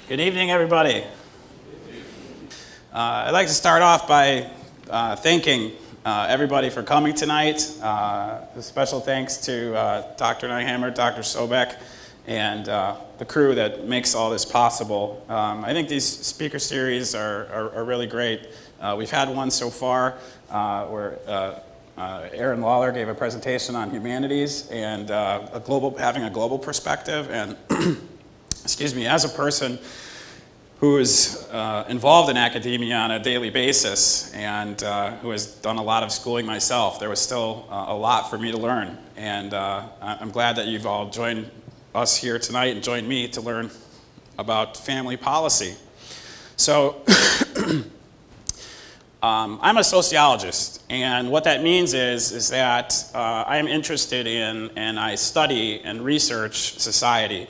Good evening, everybody. I'd like to start off by thanking everybody for coming tonight. A special thanks to Dr. Nyhammer, Dr. Sobek, and the crew that makes all this possible. I think these speaker series are really great. We've had one so far where Aaron Lawler gave a presentation on humanities and having a global perspective. And excuse me, as a person who is involved in academia on a daily basis and who has done a lot of schooling myself, there was still a lot for me to learn. And I'm glad that you've all joined us here tonight and joined me to learn about family policy. So I'm a sociologist, and what that means is that I am interested in and I study and research society.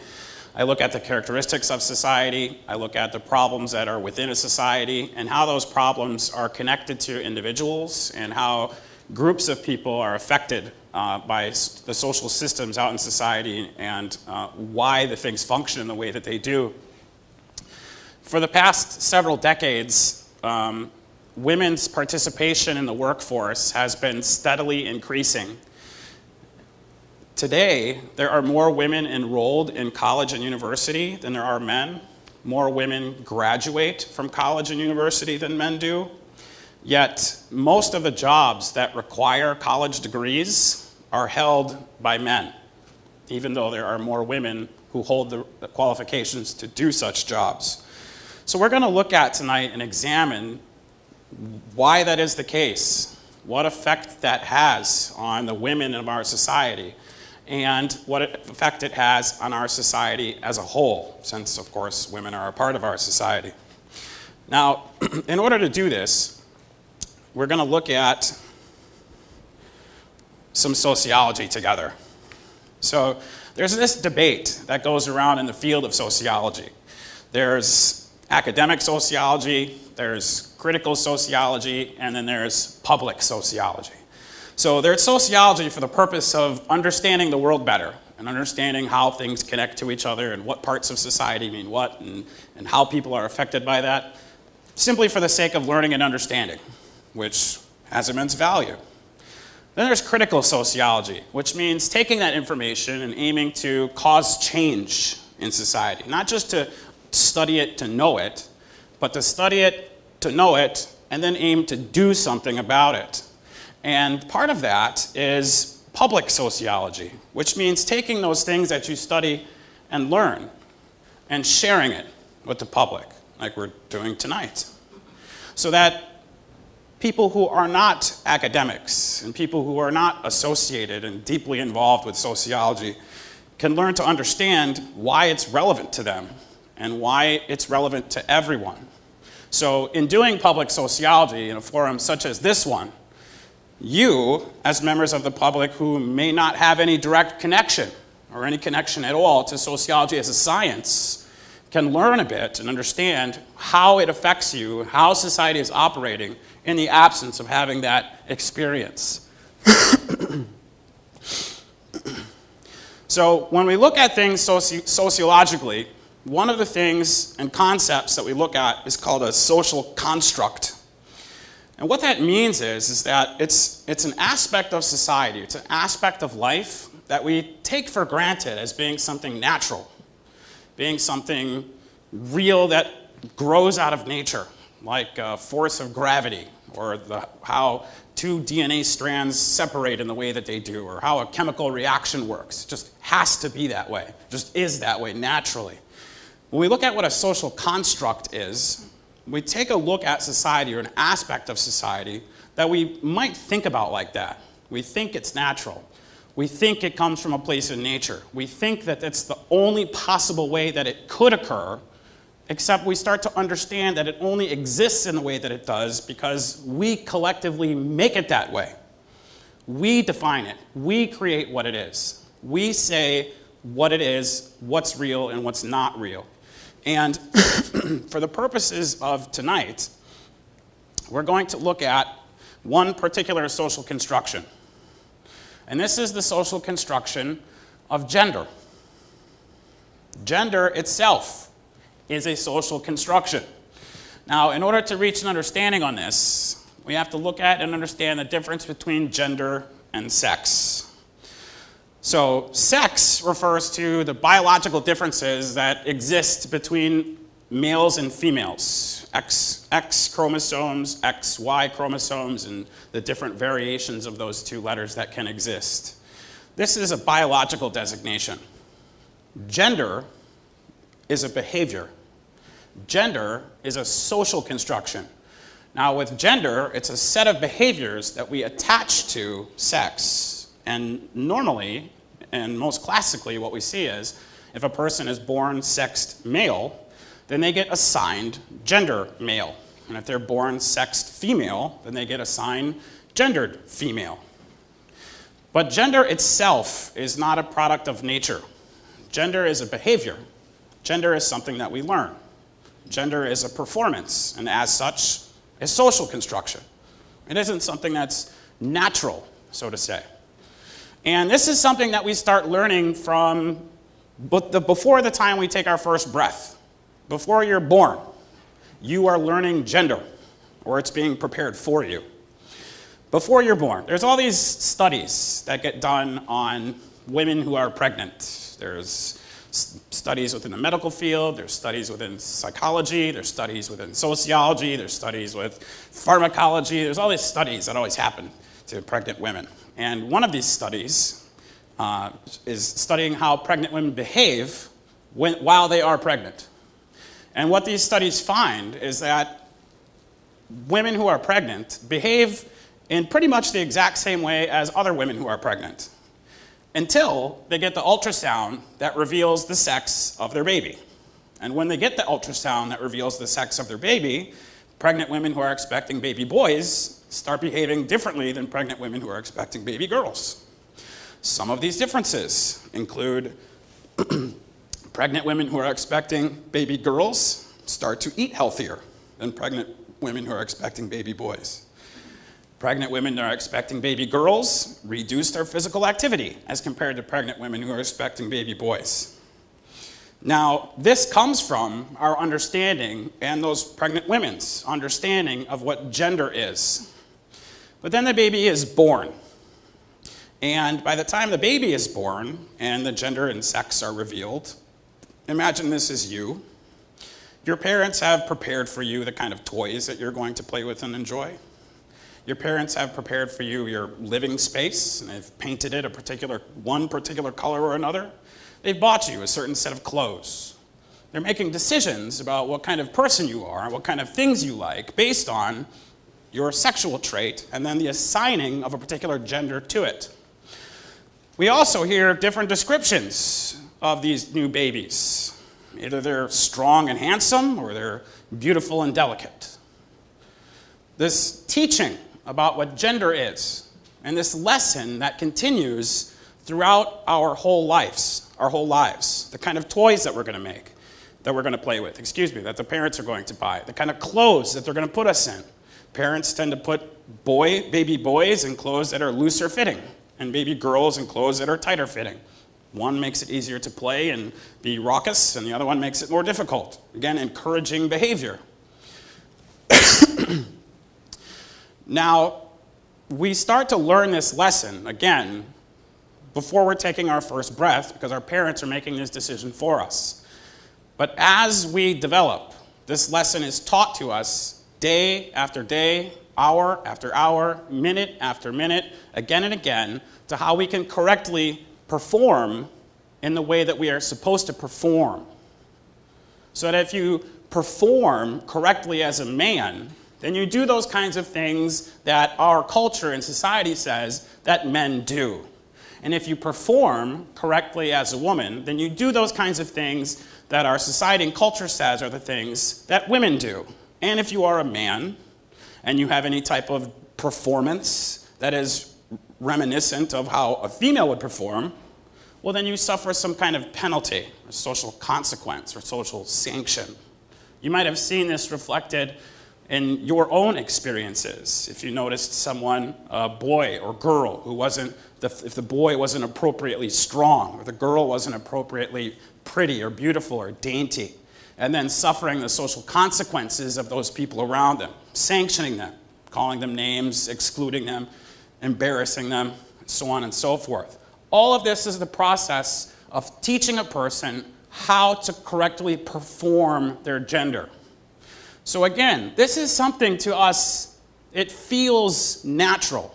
I look at the characteristics of society, I look at the problems that are within a society, and how those problems are connected to individuals, and how groups of people are affected by the social systems out in society, and why the things function in the way that they do. For the past several decades, women's participation in the workforce has been steadily increasing. Today, there are more women enrolled in college and university than there are men. More women graduate from college and university than men do. Yet, most of the jobs that require college degrees are held by men, even though there are more women who hold the qualifications to do such jobs. So we're going to look at tonight and examine why that is the case, what effect that has on the women of our society, and what effect it has on our society as a whole, since, of course, women are a part of our society. Now, in order to do this, we're going to look at some sociology together. So there's this debate that goes around in the field of sociology. There's academic sociology, there's critical sociology, and then there's public sociology. So there's sociology for the purpose of understanding the world better and understanding how things connect to each other and what parts of society mean what and how people are affected by that, simply for the sake of learning and understanding, which has immense value. Then there's critical sociology, which means taking that information and aiming to cause change in society, not just to study it to know it, but to study it to know it and then aim to do something about it. And part of that is public sociology, which means taking those things that you study and learn and sharing it with the public, like we're doing tonight, so that people who are not academics and people who are not associated and deeply involved with sociology can learn to understand why it's relevant to them and why it's relevant to everyone. So in doing public sociology in a forum such as this one, you, as members of the public who may not have any direct connection or any connection at all to sociology as a science, can learn a bit and understand how it affects you, how society is operating in the absence of having that experience. So when we look at things sociologically, one of the things and concepts that we look at is called a social construct. And what that means is that it's an aspect of society, it's an aspect of life that we take for granted as being something natural, being something real that grows out of nature, like a force of gravity, or how two DNA strands separate in the way that they do, or how a chemical reaction works. It just has to be that way, just is that way naturally. When we look at what a social construct is, we take a look at society or an aspect of society that we might think about like that. We think it's natural. We think it comes from a place in nature. We think that it's the only possible way that it could occur except we start to understand that it only exists in the way that it does because we collectively make it that way. We define it. We create what it is. We say what it is, what's real and what's not real. And for the purposes of tonight, we're going to look at one particular social construction. And this is the social construction of gender. Gender itself is a social construction. Now, in order to reach an understanding on this, we have to look at and understand the difference between gender and sex. So, sex refers to the biological differences that exist between males and females. X chromosomes, XY chromosomes, and the different variations of those two letters that can exist. This is a biological designation. Gender is a behavior. Gender is a social construction. Now, with gender, it's a set of behaviors that we attach to sex. And normally, and most classically, what we see is if a person is born sexed male, then they get assigned gender male. And if they're born sexed female, then they get assigned gendered female. But gender itself is not a product of nature. Gender is a behavior. Gender is something that we learn. Gender is a performance, and as such, a social construction. It isn't something that's natural, so to say. And this is something that we start learning from before the time we take our first breath. Before you're born, you are learning gender, or it's being prepared for you. Before you're born, there's all these studies that get done on women who are pregnant. There's studies within the medical field, there's studies within psychology, there's studies within sociology, there's studies with pharmacology, there's all these studies that always happen to pregnant women. And one of these studies is studying how pregnant women behave while they are pregnant. And what these studies find is that women who are pregnant behave in pretty much the exact same way as other women who are pregnant, until they get the ultrasound that reveals the sex of their baby. And when they get the ultrasound that reveals the sex of their baby, pregnant women who are expecting baby boys start behaving differently than pregnant women who are expecting baby girls. Some of these differences include pregnant women who are expecting baby girls start to eat healthier than pregnant women who are expecting baby boys. Pregnant women that are expecting baby girls reduce their physical activity as compared to pregnant women who are expecting baby boys. Now, this comes from our understanding and those pregnant women's understanding of what gender is. But then the baby is born. And by the time the baby is born and the gender and sex are revealed, imagine this is you. Your parents have prepared for you the kind of toys that you're going to play with and enjoy. Your parents have prepared for you your living space, and they've painted it one particular color or another. They've bought you a certain set of clothes. They're making decisions about what kind of person you are and what kind of things you like based on your sexual trait and then the assigning of a particular gender to it. We also hear different descriptions of these new babies. Either they're strong and handsome or they're beautiful and delicate. This teaching about what gender is, and this lesson that continues throughout our whole lives, the kind of toys that we're going to make, that we're going to play with, that the parents are going to buy, the kind of clothes that they're going to put us in. Parents tend to put baby boys in clothes that are looser fitting, and baby girls in clothes that are tighter fitting. One makes it easier to play and be raucous, and the other one makes it more difficult. Again, encouraging behavior. Now, we start to learn this lesson, again, before we're taking our first breath, because our parents are making this decision for us. But as we develop, this lesson is taught to us day after day, hour after hour, minute after minute, again and again, to how we can correctly perform in the way that we are supposed to perform. So that if you perform correctly as a man, then you do those kinds of things that our culture and society says that men do. And if you perform correctly as a woman, then you do those kinds of things that our society and culture says are the things that women do. And if you are a man and you have any type of performance that is reminiscent of how a female would perform, well, then you suffer some kind of penalty, or social consequence, or social sanction. You might have seen this reflected in your own experiences. If you noticed someone, a boy or girl, if the boy wasn't appropriately strong, or the girl wasn't appropriately pretty or beautiful or dainty, and then suffering the social consequences of those people around them, sanctioning them, calling them names, excluding them, embarrassing them, and so on and so forth. All of this is the process of teaching a person how to correctly perform their gender. So again, this is something to us, it feels natural.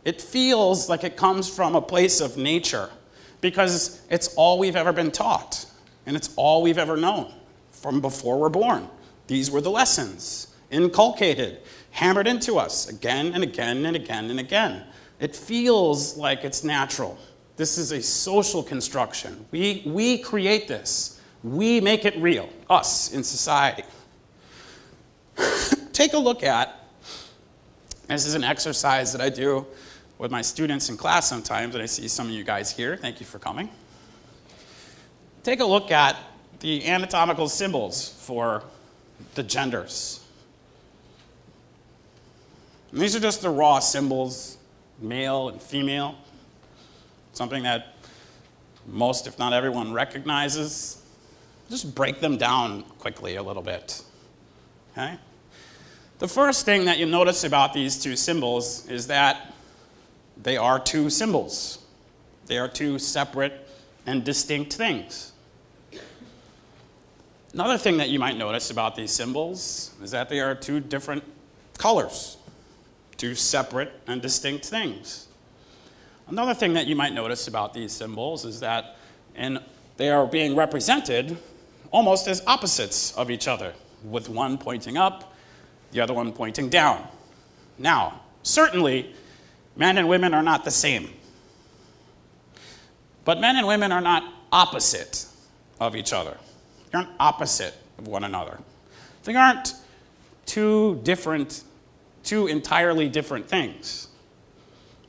It feels like it comes from a place of nature because it's all we've ever been taught and it's all we've ever known from before we're born. These were the lessons inculcated, hammered into us again and again and again and again. It feels like it's natural. This is a social construction. We create this. We make it real, us in society. Take a look at, this is an exercise that I do with my students in class sometimes, and I see some of you guys here. Thank you for coming. Take a look at the anatomical symbols for the genders. And these are just the raw symbols, male and female, something that most, if not everyone, recognizes. Just break them down quickly a little bit. Okay? The first thing that you notice about these two symbols is that they are two symbols. They are two separate and distinct things. Another thing that you might notice about these symbols is that they are two different colors, two separate and distinct things. Another thing that you might notice about these symbols is that they are being represented almost as opposites of each other, with one pointing up, the other one pointing down. Now, certainly, men and women are not the same. But men and women are not opposite of each other. They aren't opposite of one another. They aren't two entirely different things.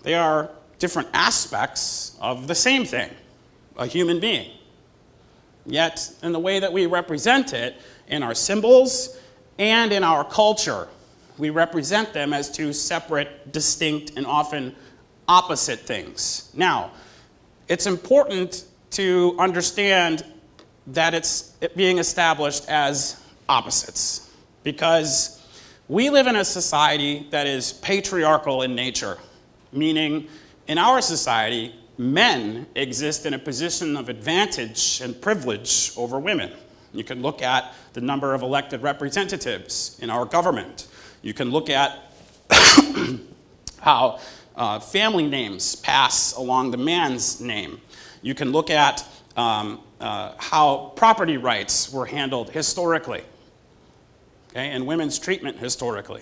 They are different aspects of the same thing, a human being. Yet, in the way that we represent it, in our symbols and in our culture, we represent them as two separate, distinct, and often opposite things. Now, it's important to understand that it's being established as opposites, because we live in a society that is patriarchal in nature, meaning in our society, men exist in a position of advantage and privilege over women. You can look at the number of elected representatives in our government. You can look at how family names pass along the man's name. You can look at how property rights were handled historically, okay, and women's treatment historically.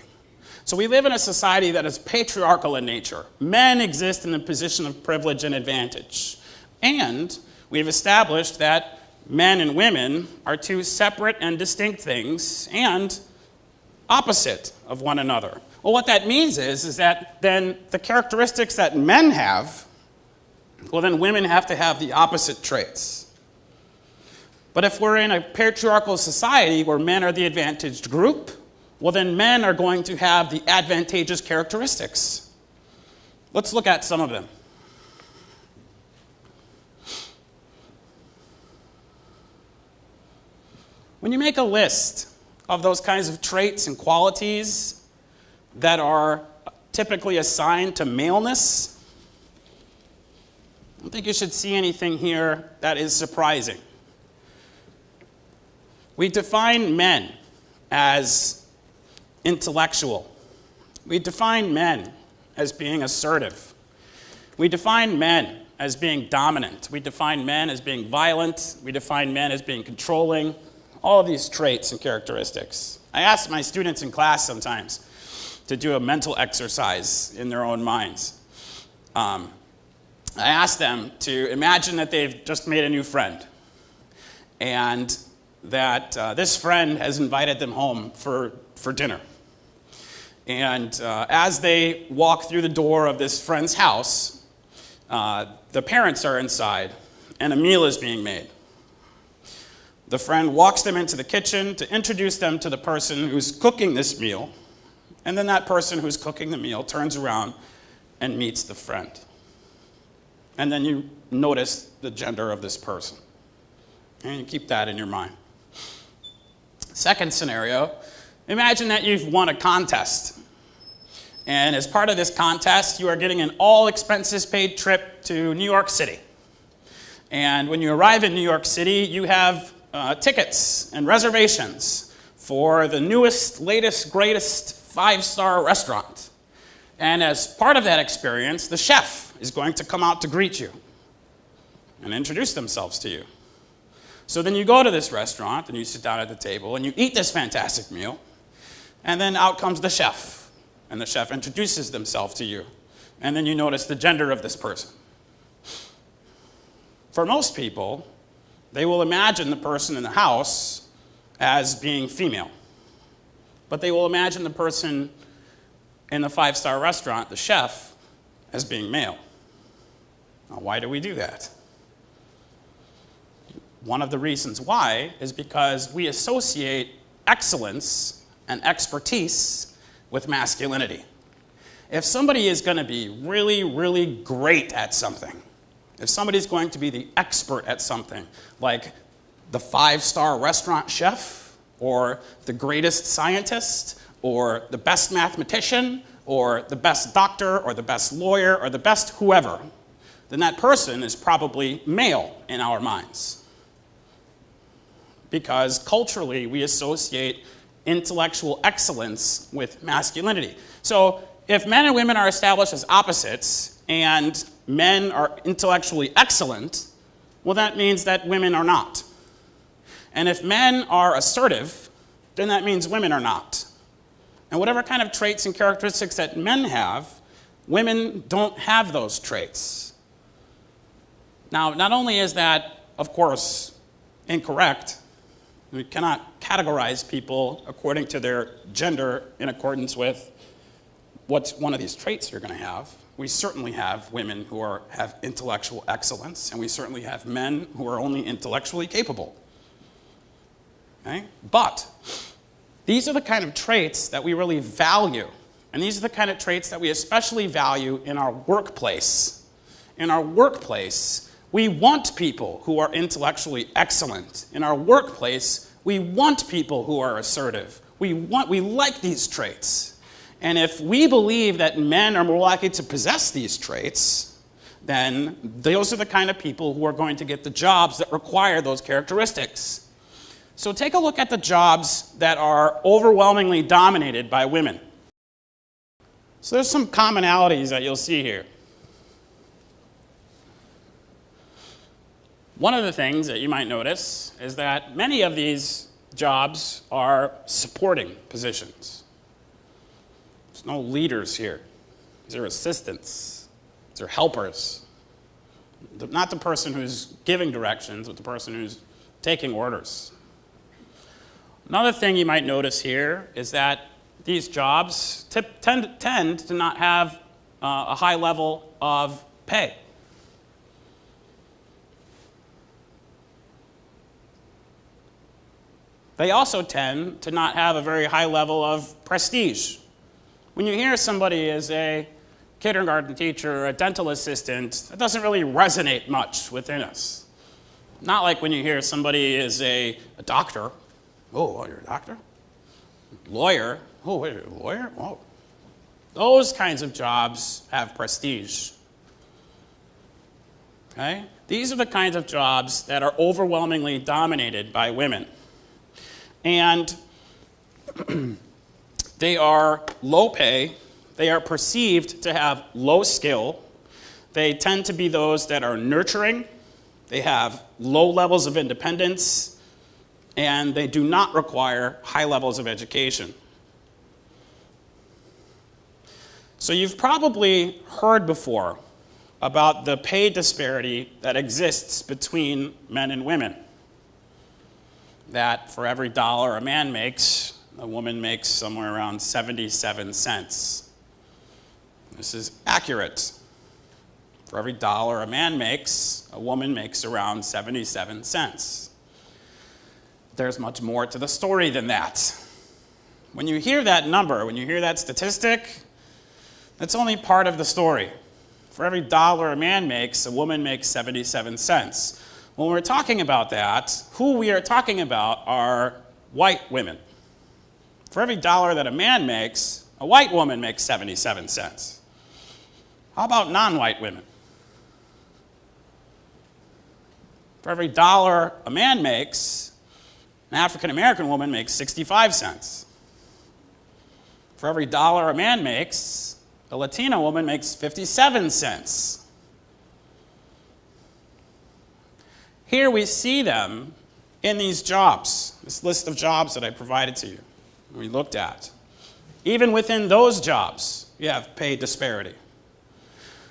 So we live in a society that is patriarchal in nature. Men exist in a position of privilege and advantage. And we've established that men and women are two separate and distinct things and opposite of one another. Well, what that means is that then the characteristics that men have, well, then women have to have the opposite traits. But if we're in a patriarchal society where men are the advantaged group, well, then men are going to have the advantageous characteristics. Let's look at some of them. When you make a list of those kinds of traits and qualities that are typically assigned to maleness, I don't think you should see anything here that is surprising. We define men as intellectual. We define men as being assertive. We define men as being dominant. We define men as being violent. We define men as being controlling. All of these traits and characteristics. I ask my students in class sometimes to do a mental exercise in their own minds. I ask them to imagine that they've just made a new friend. And that this friend has invited them home for dinner. And as they walk through the door of this friend's house, the parents are inside, and a meal is being made. The friend walks them into the kitchen to introduce them to the person who's cooking this meal, and then that person who's cooking the meal turns around and meets the friend. And then you notice the gender of this person. And you keep that in your mind. Second scenario, imagine that you've won a contest. And as part of this contest, you are getting an all-expenses-paid trip to New York City. And when you arrive in New York City, you have tickets and reservations for the newest, latest, greatest 5-star restaurant. And as part of that experience, the chef is going to come out to greet you and introduce themselves to you. So then you go to this restaurant and you sit down at the table and you eat this fantastic meal, and then out comes the chef, and the chef introduces themselves to you, and then you notice the gender of this person. For most people, they will imagine the person in the house as being female, but they will imagine the person in the 5-star restaurant, the chef, as being male. Now, why do we do that? One of the reasons why is because we associate excellence and expertise with masculinity. If somebody is going to be really, really great at something, if somebody's going to be the expert at something, like the 5-star restaurant chef, or the greatest scientist, or the best mathematician, or the best doctor, or the best lawyer, or the best whoever, then that person is probably male in our minds. Because culturally, we associate intellectual excellence with masculinity. So if men and women are established as opposites, and men are intellectually excellent, well, that means that women are not. And if men are assertive, then that means women are not. And whatever kind of traits and characteristics that men have, women don't have those traits. Now, not only is that, of course, incorrect, we cannot categorize people according to their gender in accordance with what's one of these traits you're going to have. We certainly have women who have intellectual excellence, and we certainly have men who are only intellectually capable. Okay? But these are the kind of traits that we really value, and these are the kind of traits that we especially value in our workplace. In our workplace, we want people who are intellectually excellent. In our workplace, we want people who are assertive. We like these traits. And if we believe that men are more likely to possess these traits, then those are the kind of people who are going to get the jobs that require those characteristics. So take a look at the jobs that are overwhelmingly dominated by women. So there's some commonalities that you'll see here. One of the things that you might notice is that many of these jobs are supporting positions. There's no leaders here. These are assistants. These are helpers. Not the person who's giving directions, but the person who's taking orders. Another thing you might notice here is that these jobs tend to not have a high level of pay. They also tend to not have a very high level of prestige. When you hear somebody is a kindergarten teacher or a dental assistant, that doesn't really resonate much within us. Not like when you hear somebody is a doctor. Oh, you're a doctor? Lawyer. Oh, wait, you're a lawyer? Oh. Those kinds of jobs have prestige. Okay? These are the kinds of jobs that are overwhelmingly dominated by women. And they are low pay, they are perceived to have low skill, they tend to be those that are nurturing, they have low levels of independence, and they do not require high levels of education. So you've probably heard before about the pay disparity that exists between men and women. that for every dollar a man makes, a woman makes somewhere around 77 cents. This is accurate. For every dollar a man makes, a woman makes around 77 cents. There's much more to the story than that. When you hear that number, when you hear that statistic, that's only part of the story. For every dollar a man makes, a woman makes 77 cents. When we're talking about that, who we are talking about are white women. For every dollar that a man makes, a white woman makes 77 cents. How about non-white women? For every dollar a man makes, an African-American woman makes 65 cents. For every dollar a man makes, a Latina woman makes 57 cents. Here we see them in these jobs, this list of jobs that I provided to you, we looked at. Even within those jobs, you have pay disparity.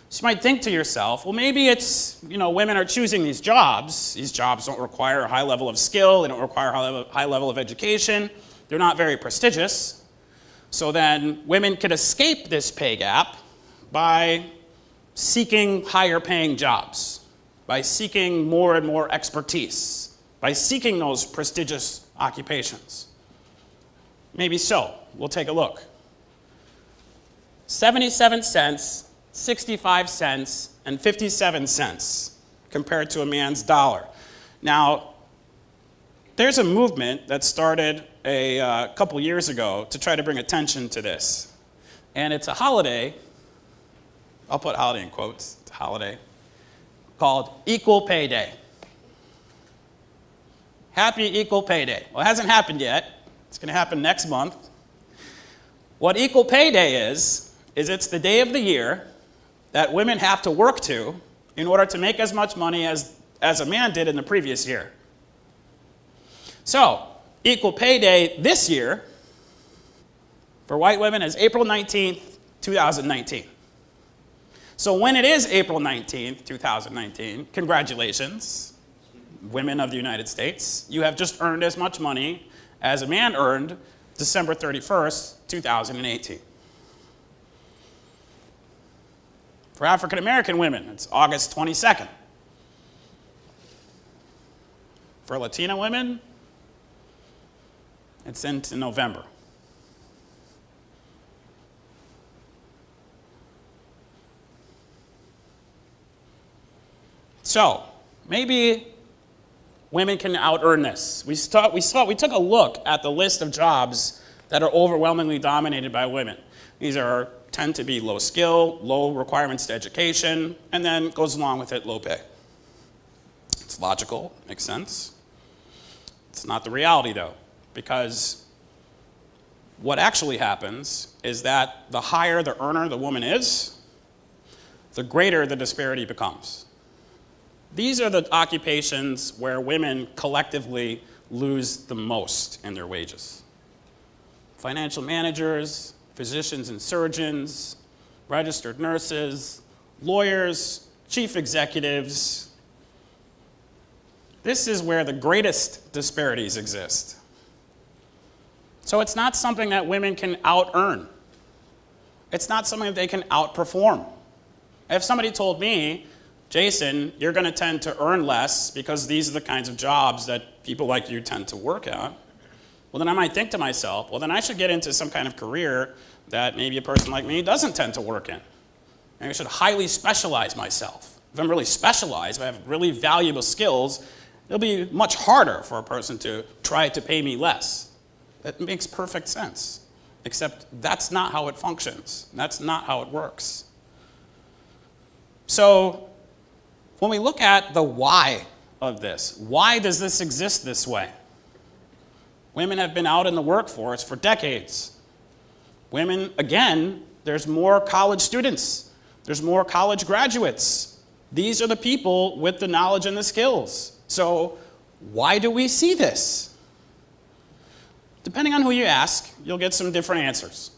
So you might think to yourself, well, maybe it's, women are choosing these jobs. These jobs don't require a high level of skill. They don't require a high level of education. They're not very prestigious. So then women could escape this pay gap by seeking higher paying jobs, by seeking more and more expertise, by seeking those prestigious occupations. Maybe so. We'll take a look. 77 cents, 65 cents, and 57 cents compared to a man's dollar. Now, there's a movement that started a couple years ago to try to bring attention to this. And it's a holiday, I'll put holiday in quotes, it's a holiday, called Equal Pay Day. Happy Equal Pay Day. Well, it hasn't happened yet. It's going to happen next month. What Equal Pay Day is it's the day of the year that women have to work to in order to make as much money as a man did in the previous year. So, Equal Pay Day this year for white women is April 19th, 2019. So when it is April 19th, 2019, congratulations, women of the United States. You have just earned as much money as a man earned December 31st, 2018. For African American women, it's August 22nd. For Latina women, it's into November. So, maybe women can out-earn this. We took a look at the list of jobs that are overwhelmingly dominated by women. These tend to be low skill, low requirements to education, and then goes along with it, low pay. It's logical, makes sense. It's not the reality though, because what actually happens is that the higher the earner the woman is, the greater the disparity becomes. These are the occupations where women collectively lose the most in their wages. Financial managers, physicians and surgeons, registered nurses, lawyers, chief executives. This is where the greatest disparities exist. So it's not something that women can out-earn. It's not something that they can outperform. If somebody told me, Jason, you're going to tend to earn less because these are the kinds of jobs that people like you tend to work at, well, then I might think to myself, well, then I should get into some kind of career that maybe a person like me doesn't tend to work in. Maybe I should highly specialize myself. If I'm really specialized, if I have really valuable skills, it'll be much harder for a person to try to pay me less. That makes perfect sense, except that's not how it functions. That's not how it works. So when we look at the why of this, why does this exist this way? Women have been out in the workforce for decades. Women, again, there's more college students. There's more college graduates. These are the people with the knowledge and the skills. So why do we see this? Depending on who you ask, you'll get some different answers.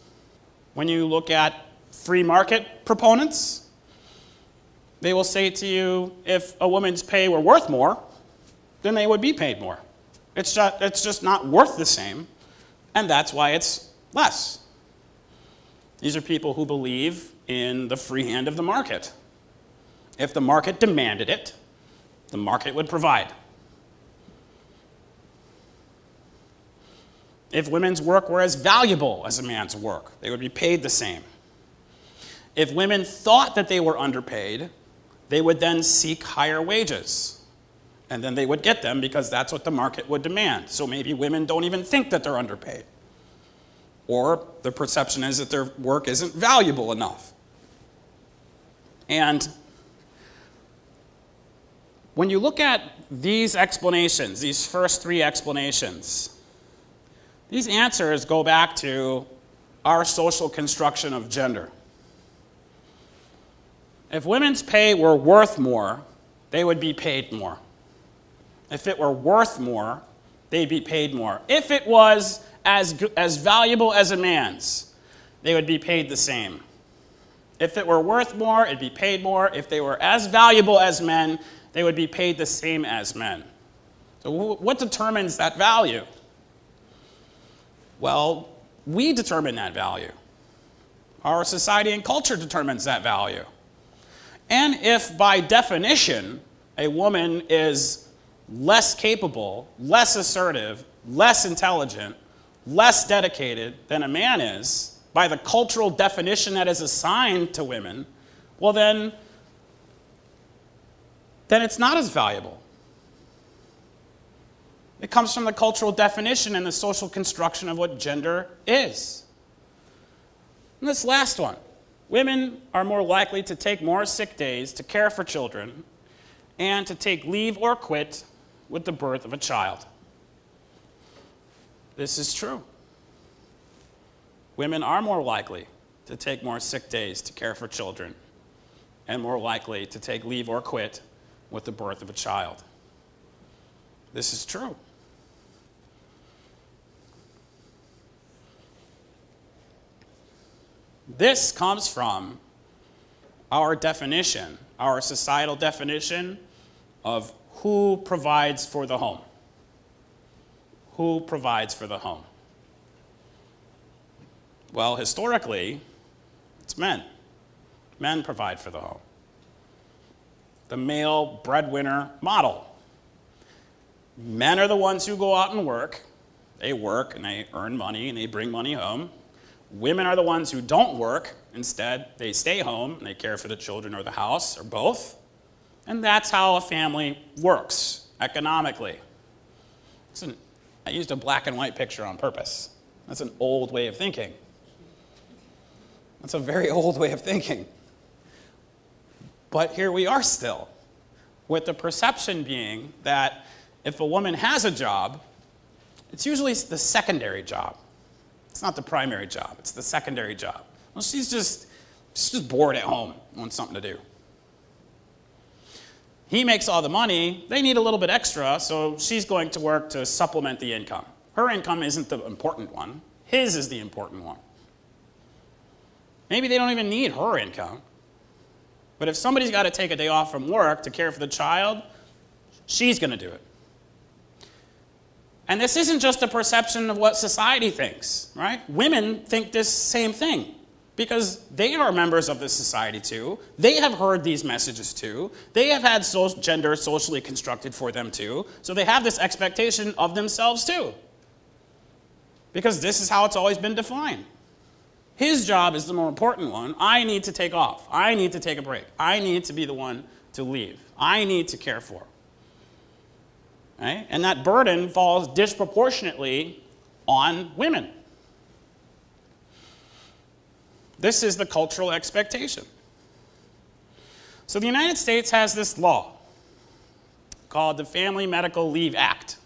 When you look at free market proponents, they will say to you, if a woman's pay were worth more, then they would be paid more. It's just not worth the same, and that's why it's less. These are people who believe in the free hand of the market. If the market demanded it, the market would provide. If women's work were as valuable as a man's work, they would be paid the same. If women thought that they were underpaid, they would then seek higher wages. And then they would get them because that's what the market would demand. So maybe women don't even think that they're underpaid. Or the perception is that their work isn't valuable enough. And when you look at these explanations, these first three explanations, these answers go back to our social construction of gender. If women's pay were worth more, they would be paid more. If it were worth more, they'd be paid more. If it was as valuable as a man's, they would be paid the same. If it were worth more, it'd be paid more. If they were as valuable as men, they would be paid the same as men. So what determines that value? Well, we determine that value. Our society and culture determines that value. And if by definition a woman is less capable, less assertive, less intelligent, less dedicated than a man is, by the cultural definition that is assigned to women, well then it's not as valuable. It comes from the cultural definition and the social construction of what gender is. And this last one, women are more likely to take more sick days to care for children and to take leave or quit with the birth of a child. This is true. Women are more likely to take more sick days to care for children and more likely to take leave or quit with the birth of a child. This is true. This comes from our definition, our societal definition of who provides for the home. Who provides for the home? Well, historically, it's men. Men provide for the home. The male breadwinner model. Men are the ones who go out and work. They work and they earn money and they bring money home. Women are the ones who don't work. Instead, they stay home and they care for the children or the house or both. And that's how a family works economically. I used a black and white picture on purpose. That's an old way of thinking. That's a very old way of thinking. But here we are still, with the perception being that if a woman has a job, it's usually the secondary job. It's not the primary job, it's the secondary job. Well, she's just bored at home, wants something to do. He makes all the money, they need a little bit extra, so she's going to work to supplement the income. Her income isn't the important one, his is the important one. Maybe they don't even need her income. But if somebody's got to take a day off from work to care for the child, she's going to do it. And this isn't just a perception of what society thinks, right? Women think this same thing because they are members of this society too. They have heard these messages too. They have had gender socially constructed for them too. So they have this expectation of themselves too. Because this is how it's always been defined. His job is the more important one. I need to take off. I need to take a break. I need to be the one to leave. I need to care for. Right? And that burden falls disproportionately on women. This is the cultural expectation. So the United States has this law called the Family Medical Leave Act.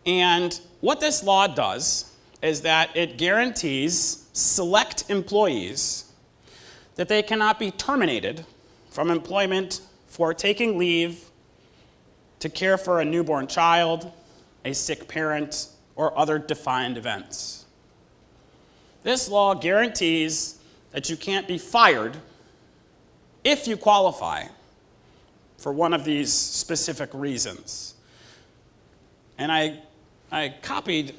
And what this law does is that it guarantees select employees that they cannot be terminated from employment for taking leave to care for a newborn child, a sick parent, or other defined events. This law guarantees that you can't be fired if you qualify for one of these specific reasons. And I copied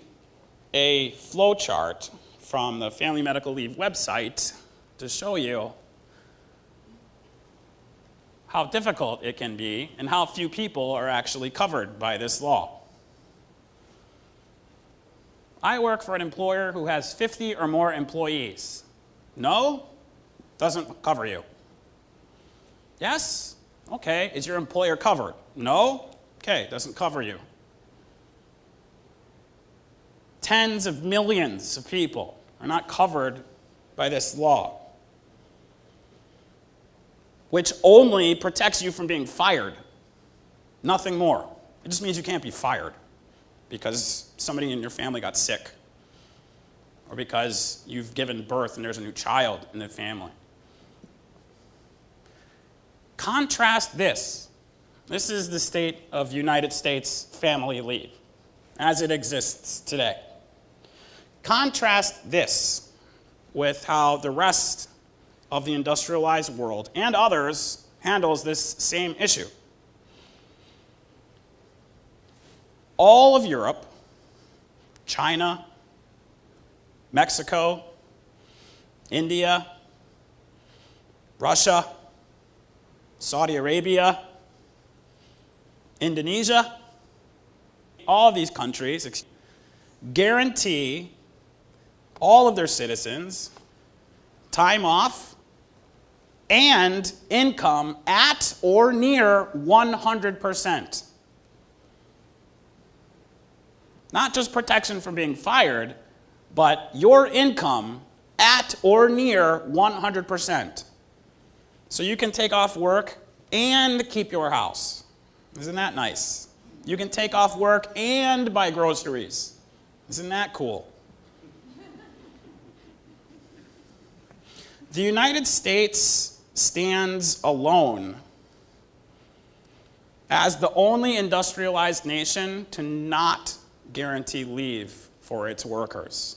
a flow chart from the Family Medical Leave website to show you how difficult it can be and how few people are actually covered by this law. I work for an employer who has 50 or more employees. No, doesn't cover you. Yes? Okay, is your employer covered? No? Okay, doesn't cover you. Tens of millions of people are not covered by this law, which only protects you from being fired. Nothing more. It just means you can't be fired because somebody in your family got sick or because you've given birth and there's a new child in the family. Contrast this. This is the state of United States family leave as it exists today. Contrast this with how the rest of the industrialized world and others handles this same issue. All of Europe, China, Mexico, India, Russia, Saudi Arabia, Indonesia, all of these countries guarantee all of their citizens time off and income at or near 100%. Not just protection from being fired, but your income at or near 100%. So you can take off work and keep your house. Isn't that nice? You can take off work and buy groceries. Isn't that cool? The United States stands alone as the only industrialized nation to not guarantee leave for its workers.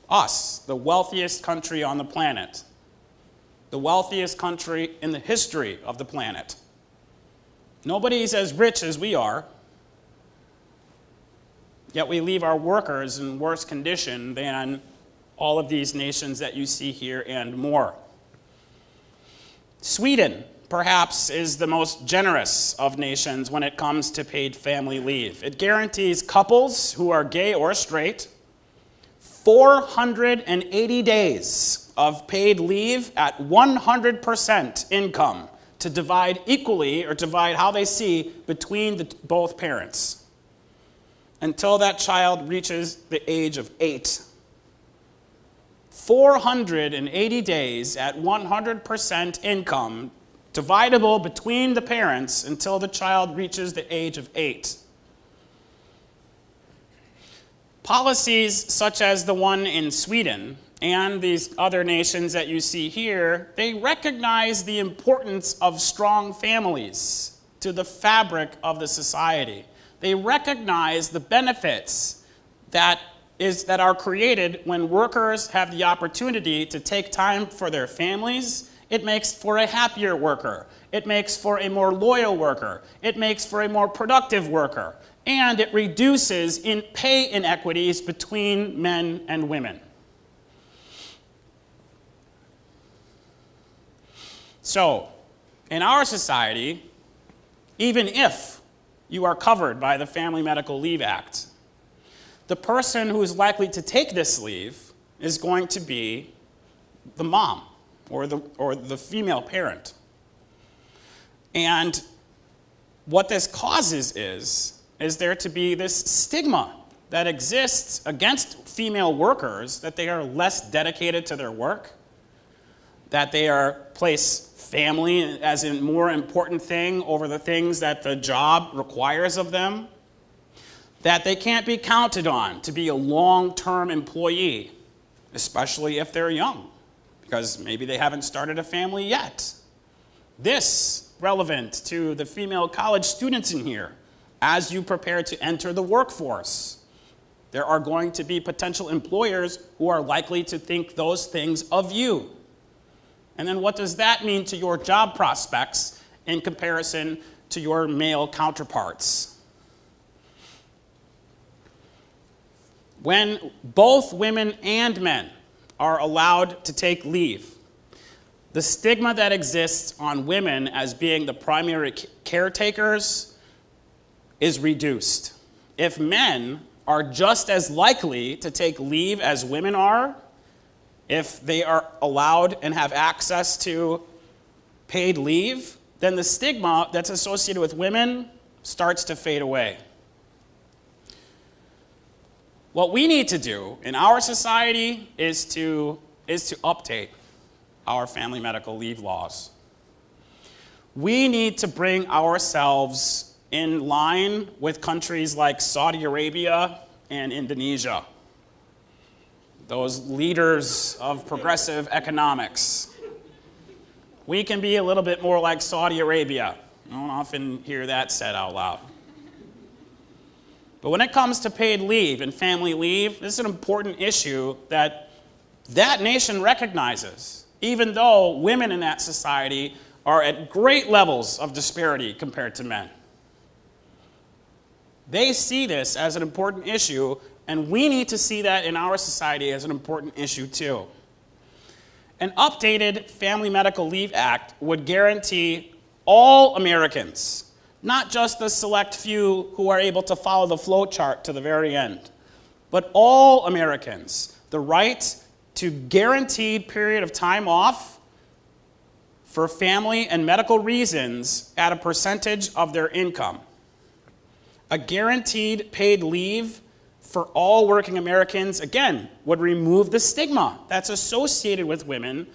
Us, the wealthiest country on the planet, the wealthiest country in the history of the planet. Nobody's as rich as we are, yet we leave our workers in worse condition than all of these nations that you see here and more. Sweden, perhaps, is the most generous of nations when it comes to paid family leave. It guarantees couples who are gay or straight 480 days of paid leave at 100% income to divide equally, or divide how they see, between both parents until that child reaches the age of 8. 480 days at 100% income, dividable between the parents until the child reaches the age of 8. Policies such as the one in Sweden and these other nations that you see here, they recognize the importance of strong families to the fabric of the society. They recognize the benefits that are created when workers have the opportunity to take time for their families. It makes for a happier worker. It makes for a more loyal worker. It makes for a more productive worker. And it reduces pay inequities between men and women. So, in our society, even if you are covered by the Family Medical Leave Act, the person who is likely to take this leave is going to be the mom or the female parent. And what this causes is there to be this stigma that exists against female workers, that they are less dedicated to their work, that they place family as a more important thing over the things that the job requires of them, that they can't be counted on to be a long-term employee, especially if they're young, because maybe they haven't started a family yet. This relevant to the female college students in here. As you prepare to enter the workforce, there are going to be potential employers who are likely to think those things of you. And then what does that mean to your job prospects in comparison to your male counterparts? When both women and men are allowed to take leave, the stigma that exists on women as being the primary caretakers is reduced. If men are just as likely to take leave as women are, if they are allowed and have access to paid leave, then the stigma that's associated with women starts to fade away. What we need to do in our society is to update our family medical leave laws. We need to bring ourselves in line with countries like Saudi Arabia and Indonesia, those leaders of progressive economics. We can be a little bit more like Saudi Arabia. I don't often hear that said out loud. But when it comes to paid leave and family leave, this is an important issue that nation recognizes, even though women in that society are at great levels of disparity compared to men. They see this as an important issue, and we need to see that in our society as an important issue too. An updated Family Medical Leave Act would guarantee all Americans, not just the select few who are able to follow the flow chart to the very end, but all Americans, the right to guaranteed period of time off for family and medical reasons at a percentage of their income. A guaranteed paid leave for all working Americans, again, would remove the stigma that's associated with women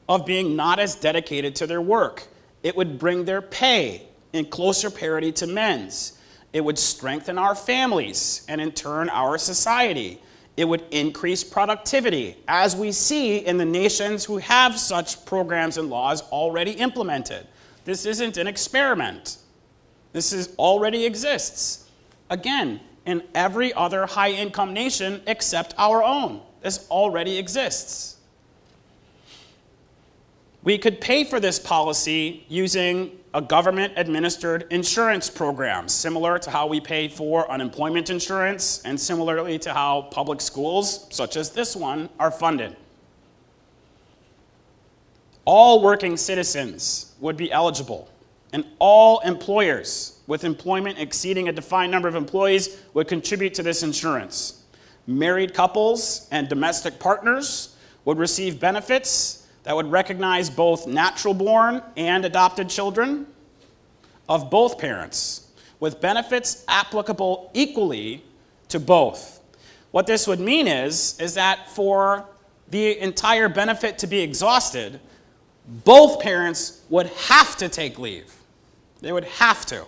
of being not as dedicated to their work. It would bring their pay in closer parity to men's. It would strengthen our families and in turn our society. It would increase productivity, as we see in the nations who have such programs and laws already implemented. This isn't an experiment. This already exists. Again, in every other high-income nation except our own. This already exists. We could pay for this policy using a government-administered insurance program, similar to how we pay for unemployment insurance and similarly to how public schools, such as this one, are funded. All working citizens would be eligible, and all employers with employment exceeding a defined number of employees would contribute to this insurance. Married couples and domestic partners would receive benefits that would recognize both natural-born and adopted children of both parents, with benefits applicable equally to both. What this would mean is that for the entire benefit to be exhausted, both parents would have to take leave. They would have to.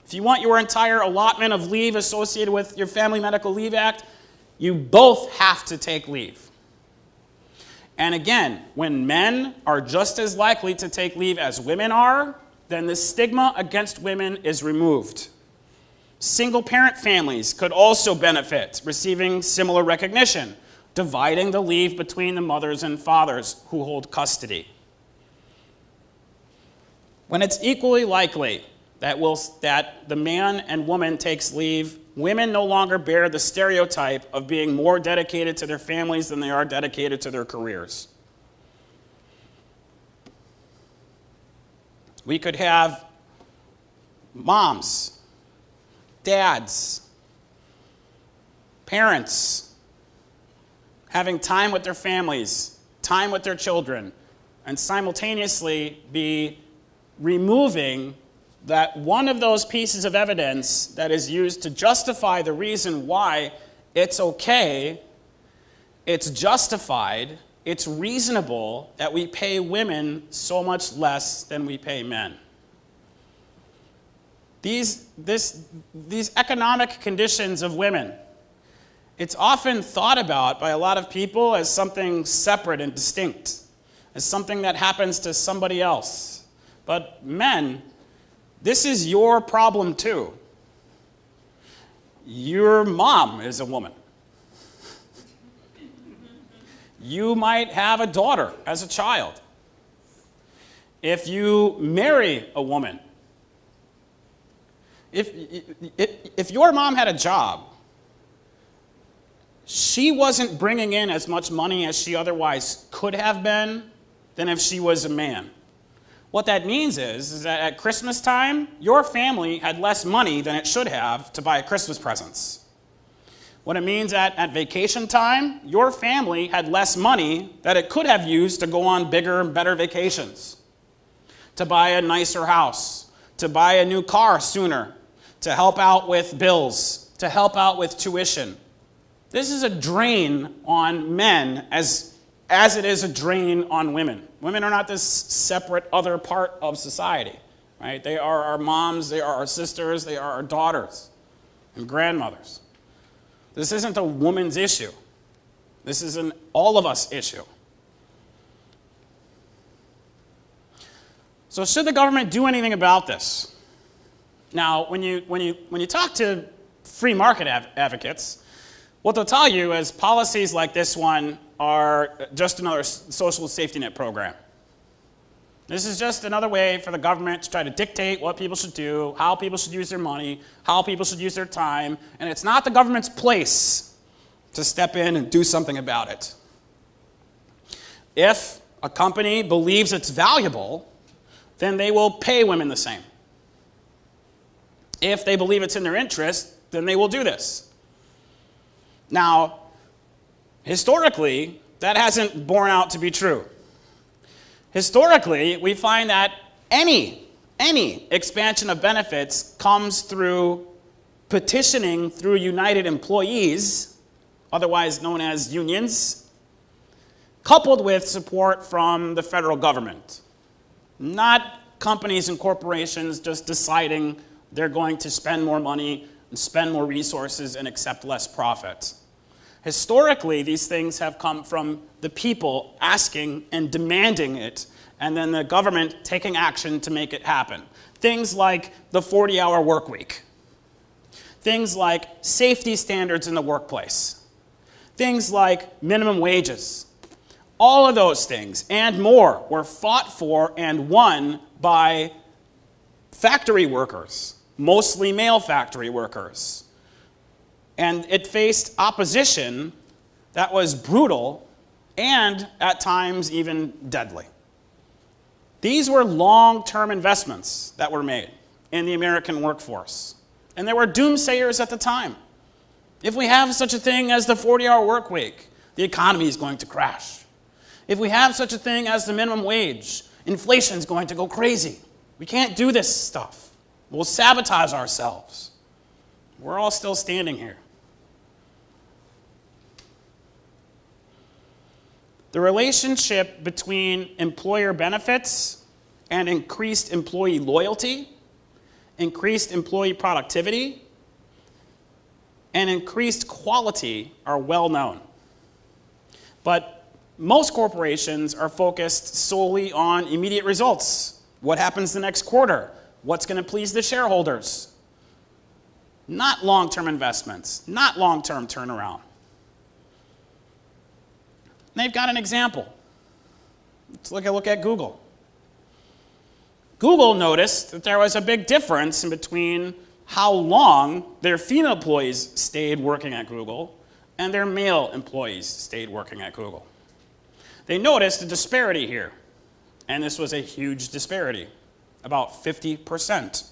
If you want your entire allotment of leave associated with your Family Medical Leave Act, you both have to take leave. And again, when men are just as likely to take leave as women are, then the stigma against women is removed. Single-parent families could also benefit, receiving similar recognition, dividing the leave between the mothers and fathers who hold custody. When it's equally likely that the man and woman takes leave, women no longer bear the stereotype of being more dedicated to their families than they are dedicated to their careers. We could have moms, dads, parents having time with their families, time with their children, and simultaneously be removing that one of those pieces of evidence that is used to justify the reason why it's okay, it's justified, it's reasonable that we pay women so much less than we pay men. These economic conditions of women, it's often thought about by a lot of people as something separate and distinct, as something that happens to somebody else. But men, this is your problem too. Your mom is a woman. You might have a daughter as a child. If you marry a woman, if your mom had a job she wasn't bringing in as much money as she otherwise could have been than if she was a man. What that means is that at Christmas time, your family had less money than it should have to buy Christmas presents. What it means at vacation time, your family had less money that it could have used to go on bigger and better vacations, to buy a nicer house, to buy a new car sooner, to help out with bills, to help out with tuition. This is a drain on men as it is a drain on women. Women are not this separate other part of society, right? They are our moms, they are our sisters, they are our daughters and grandmothers. This isn't a woman's issue. This is an all of us issue. So should the government do anything about this? Now, when you talk to free market advocates, what they'll tell you is policies like this one are just another social safety net program. This is just another way for the government to try to dictate what people should do, how people should use their money, how people should use their time, and it's not the government's place to step in and do something about it. If a company believes it's valuable, then they will pay women the same. If they believe it's in their interest, then they will do this. Now, historically, that hasn't borne out to be true. Historically, we find that any expansion of benefits comes through petitioning through united employees, otherwise known as unions, coupled with support from the federal government. Not companies and corporations just deciding they're going to spend more money and spend more resources and accept less profit. Historically, these things have come from the people asking and demanding it, and then the government taking action to make it happen. Things like the 40-hour work week. Things like safety standards in the workplace. Things like minimum wages. All of those things and more were fought for and won by factory workers, mostly male factory workers. And it faced opposition that was brutal and at times even deadly. These were long-term investments that were made in the American workforce. And there were doomsayers at the time. If we have such a thing as the 40-hour work week, the economy is going to crash. If we have such a thing as the minimum wage, inflation is going to go crazy. We can't do this stuff. We'll sabotage ourselves. We're all still standing here. The relationship between employer benefits and increased employee loyalty, increased employee productivity, and increased quality are well known. But most corporations are focused solely on immediate results. What happens the next quarter? What's going to please the shareholders? Not long-term investments, not long-term turnaround. They've got an example. Let's look at Google. Google noticed that there was a big difference in between how long their female employees stayed working at Google and their male employees stayed working at Google. They noticed a disparity here, and this was a huge disparity, about 50%.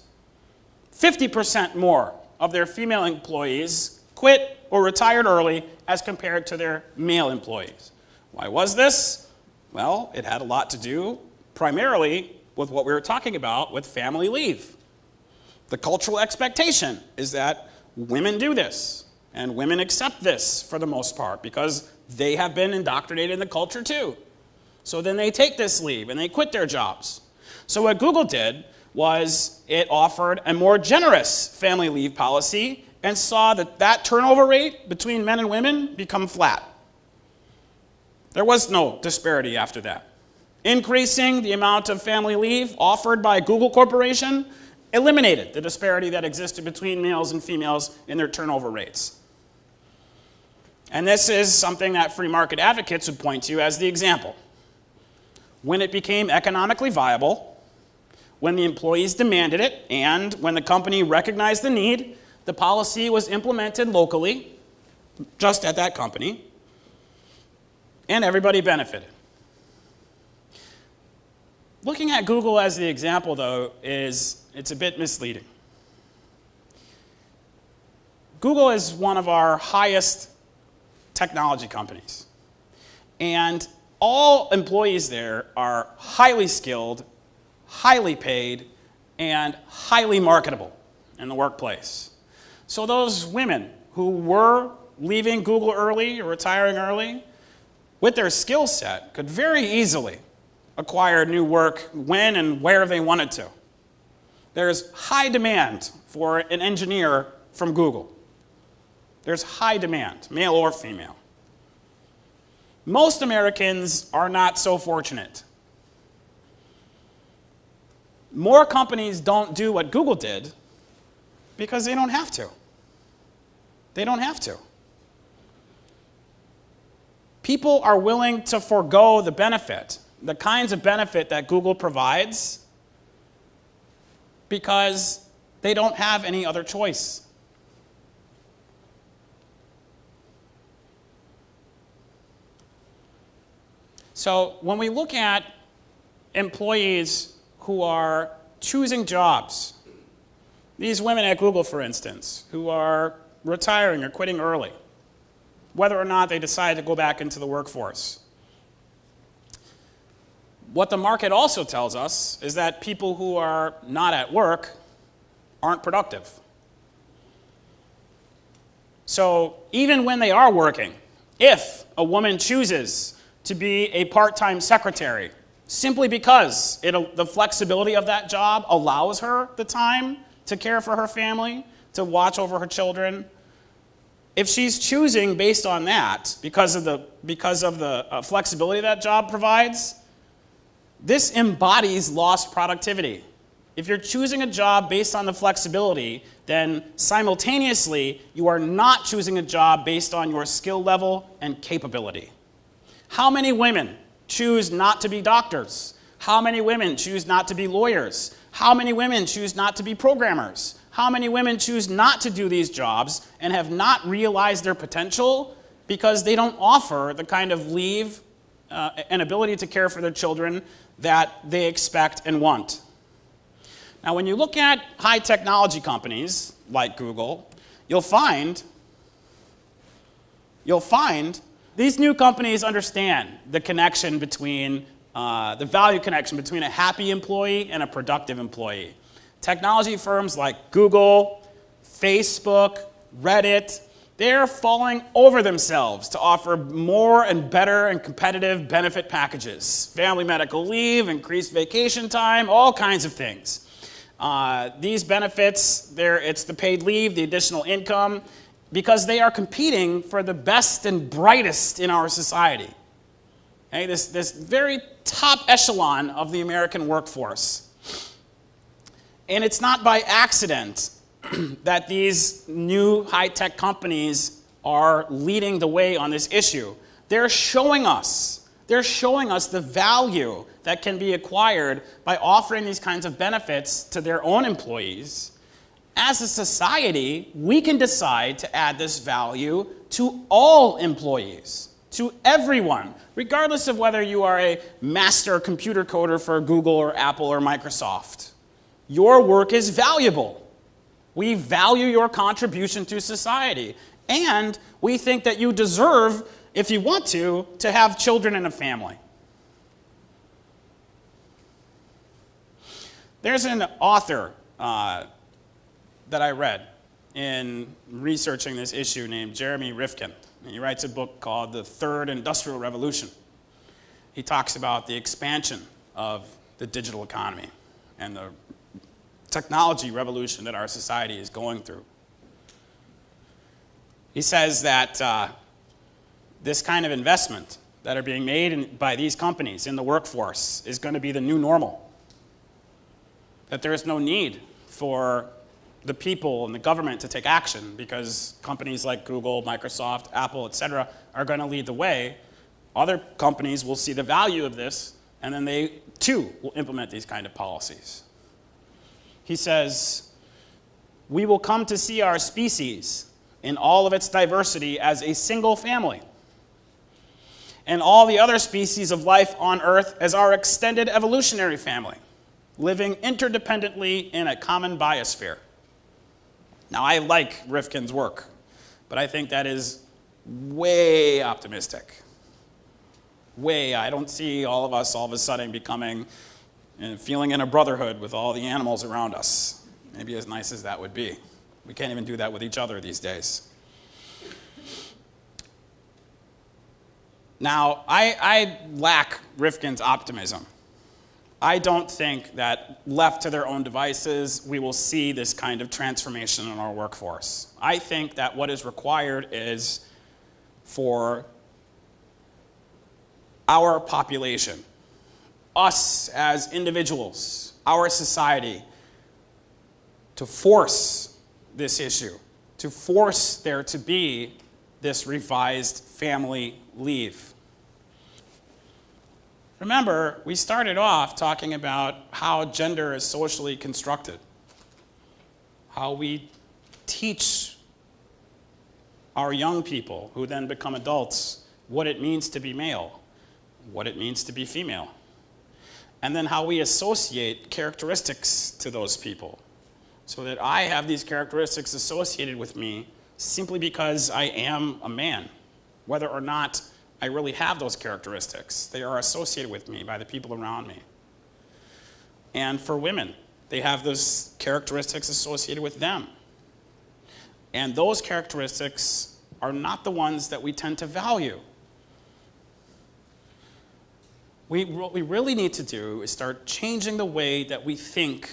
50% more of their female employees quit or retired early as compared to their male employees. Why was this? Well, it had a lot to do primarily with what we were talking about with family leave. The cultural expectation is that women do this, and women accept this for the most part because they have been indoctrinated in the culture too. So then they take this leave and they quit their jobs. So what Google did was it offered a more generous family leave policy and saw that turnover rate between men and women become flat. There was no disparity after that. Increasing the amount of family leave offered by Google Corporation eliminated the disparity that existed between males and females in their turnover rates. And this is something that free market advocates would point to as the example. When it became economically viable, when the employees demanded it, and when the company recognized the need, the policy was implemented locally, just at that company, and everybody benefited. Looking at Google as the example, though, it's a bit misleading. Google is one of our highest technology companies, and all employees there are highly skilled, highly paid, and highly marketable in the workplace. So those women who were leaving Google early or retiring early, with their skill set, could very easily acquire new work when and where they wanted to. There's high demand for an engineer from Google. There's high demand, male or female. Most Americans are not so fortunate. More companies don't do what Google did because they don't have to. They don't have to. People are willing to forego the benefit, the kinds of benefit that Google provides, because they don't have any other choice. So when we look at employees who are choosing jobs, these women at Google, for instance, who are retiring or quitting early, whether or not they decide to go back into the workforce. What the market also tells us is that people who are not at work aren't productive. So even when they are working, if a woman chooses to be a part-time secretary, simply because the flexibility of that job allows her the time to care for her family, to watch over her children, if she's choosing based on that, because of the flexibility that job provides, this embodies lost productivity. If you're choosing a job based on the flexibility, then simultaneously you are not choosing a job based on your skill level and capability. How many women choose not to be doctors? How many women choose not to be lawyers? How many women choose not to be programmers? How many women choose not to do these jobs and have not realized their potential because they don't offer the kind of leave and ability to care for their children that they expect and want? Now, when you look at high technology companies like Google, you'll find these new companies understand the connection between, the value connection between a happy employee and a productive employee. Technology firms like Google, Facebook, Reddit, they're falling over themselves to offer more and better and competitive benefit packages. Family medical leave, increased vacation time, all kinds of things. These benefits, it's the paid leave, the additional income, because they are competing for the best and brightest in our society. Okay, this very top echelon of the American workforce. And it's not by accident that these new high-tech companies are leading the way on this issue. They're showing us the value that can be acquired by offering these kinds of benefits to their own employees. As a society, we can decide to add this value to all employees, to everyone, regardless of whether you are a master computer coder for Google or Apple or Microsoft. Your work is valuable. We value your contribution to society. And we think that you deserve, if you want to have children and a family. There's an author that I read in researching this issue named Jeremy Rifkin. And he writes a book called The Third Industrial Revolution. He talks about the expansion of the digital economy and the technology revolution that our society is going through. He says that this kind of investment that are being made by these companies in the workforce is going to be the new normal. That there is no need for the people and the government to take action because companies like Google, Microsoft, Apple, etc. are going to lead the way. Other companies will see the value of this, and then they, too, will implement these kind of policies. He says, "We will come to see our species in all of its diversity as a single family, and all the other species of life on Earth as our extended evolutionary family, living interdependently in a common biosphere. Now, I like Rifkin's work, but I think that is way optimistic. I don't see all of us all of a sudden becoming and feeling in a brotherhood with all the animals around us. Maybe as nice as that would be. We can't even do that with each other these days. Now, I lack Rifkin's optimism. I don't think that left to their own devices, we will see this kind of transformation in our workforce. I think that what is required is for our population, us as individuals, our society, to force this issue, to force there to be this revised family leave. Remember, we started off talking about how gender is socially constructed, how we teach our young people, who then become adults, what it means to be male, what it means to be female, and then how we associate characteristics to those people, so that I have these characteristics associated with me simply because I am a man, whether or not I really have those characteristics. They are associated with me by the people around me. And for women, they have those characteristics associated with them. And those characteristics are not the ones that we tend to value. What we really need to do is start changing the way that we think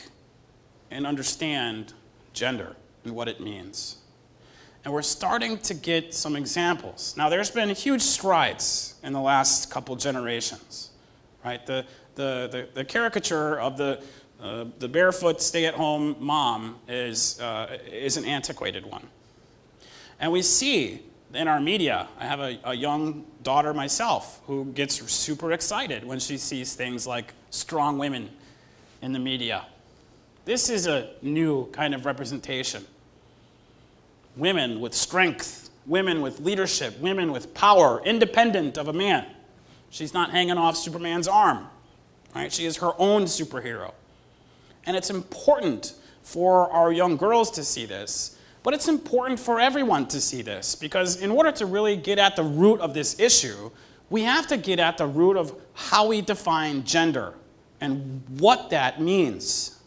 and understand gender and what it means. And we're starting to get some examples. Now, there's been huge strides in the last couple generations, right? The caricature of the barefoot stay-at-home mom is an antiquated one. And we see in our media, I have a young daughter myself who gets super excited when she sees things like strong women in the media. This is a new kind of representation. Women with strength, women with leadership, women with power, independent of a man. She's not hanging off Superman's arm, right? She is her own superhero. And it's important for our young girls to see this, but it's important for everyone to see this, because in order to really get at the root of this issue, we have to get at the root of how we define gender and what that means.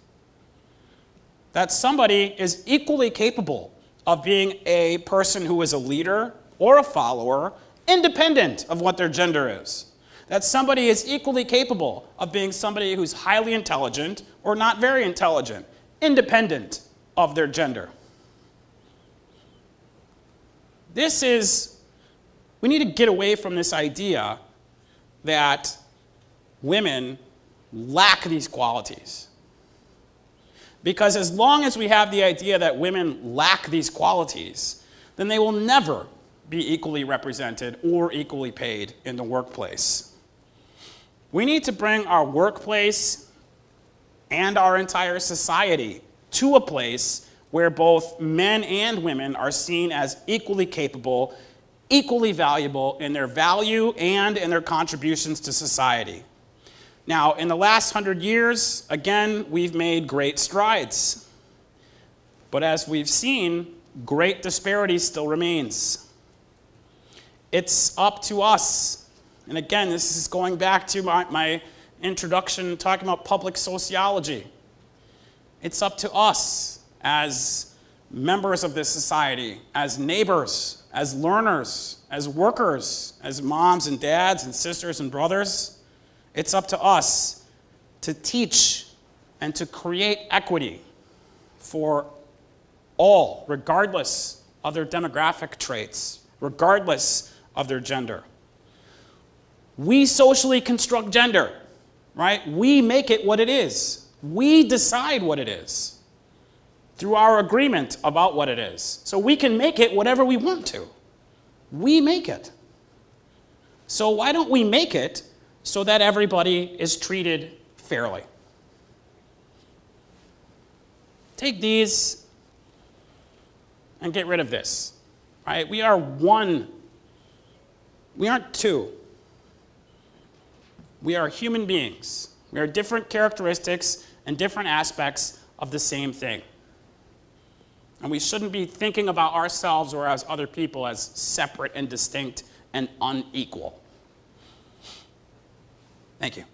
That somebody is equally capable of being a person who is a leader or a follower, independent of what their gender is. That somebody is equally capable of being somebody who's highly intelligent or not very intelligent, independent of their gender. We need to get away from this idea that women lack these qualities. Because as long as we have the idea that women lack these qualities, then they will never be equally represented or equally paid in the workplace. We need to bring our workplace and our entire society to a place where both men and women are seen as equally capable, equally valuable in their value and in their contributions to society. Now, in the last 100 years, again, we've made great strides. But as we've seen, great disparity still remains. It's up to us. And again, this is going back to my introduction talking about public sociology. It's up to us as members of this society, as neighbors, as learners, as workers, as moms and dads and sisters and brothers. It's up to us to teach and to create equity for all, regardless of their demographic traits, regardless of their gender. We socially construct gender, right? We make it what it is. We decide what it is through our agreement about what it is. So we can make it whatever we want to. We make it. So why don't we make it so that everybody is treated fairly? Take these and get rid of this. right? We are one. We aren't two. We are human beings. We are different characteristics and different aspects of the same thing. And we shouldn't be thinking about ourselves or as other people as separate and distinct and unequal. Thank you.